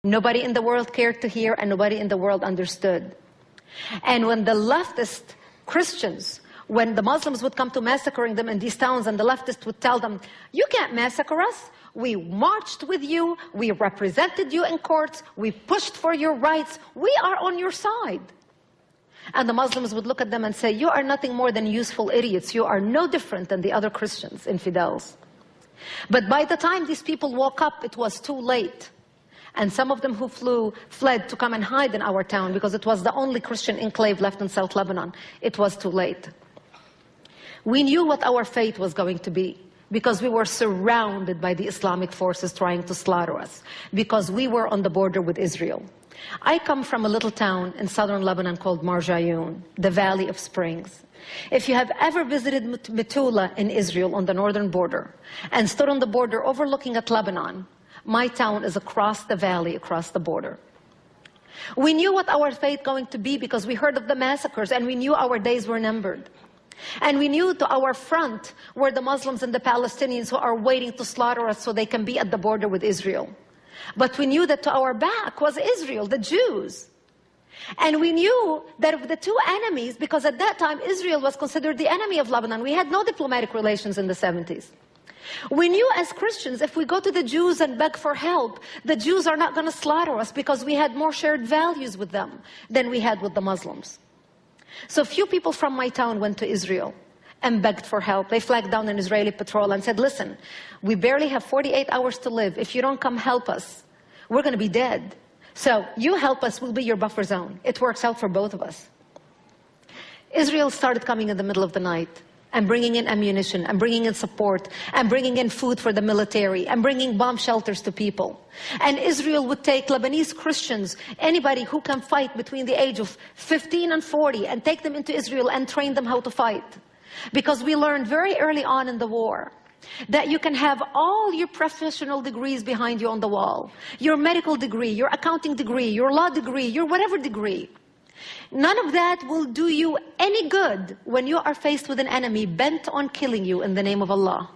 Nobody in the world cared to hear, and nobody in the world understood. And when the leftist Christians, when the Muslims would come to massacring them in these towns, and the leftists would tell them, you can't massacre us. We marched with you. We represented you in courts. We pushed for your rights. We are on your side. And the Muslims would look at them and say, you are nothing more than useful idiots. You are no different than the other Christians, infidels. But by the time these people woke up, it was too late. And some of them who fled to come and hide in our town, because it was the only Christian enclave left in South Lebanon. It was too late. We knew what our fate was going to be, because we were surrounded by the Islamic forces trying to slaughter us, because we were on the border with Israel. I come from a little town in southern Lebanon called Marjayoun, the Valley of Springs. If you have ever visited Metula in Israel on the northern border and stood on the border overlooking at Lebanon, my town is across the valley, across the border. We knew what our fate going to be because we heard of the massacres, and we knew our days were numbered. And we knew to our front were the Muslims and the Palestinians who are waiting to slaughter us so they can be at the border with Israel. But we knew that to our back was Israel, the Jews. And we knew that of the two enemies, because at that time Israel was considered the enemy of Lebanon. We had no diplomatic relations in the 70s. We knew as Christians, if we go to the Jews and beg for help, the Jews are not going to slaughter us because we had more shared values with them than we had with the Muslims. So few people from my town went to Israel and begged for help. They flagged down an Israeli patrol and said, listen, we barely have 48 hours to live. If you don't come help us, we're going to be dead. So you help us, we'll be your buffer zone. It works out for both of us. Israel started coming in the middle of the night and bringing in ammunition and bringing in support and bringing in food for the military and bringing bomb shelters to people. And Israel would take Lebanese Christians, anybody who can fight between the age of 15 and 40, and take them into Israel and train them how to fight. Because we learned very early on in the war that you can have all your professional degrees behind you on the wall, your medical degree, your accounting degree, your law degree, your whatever degree. None of that will do you any good when you are faced with an enemy bent on killing you in the name of Allah.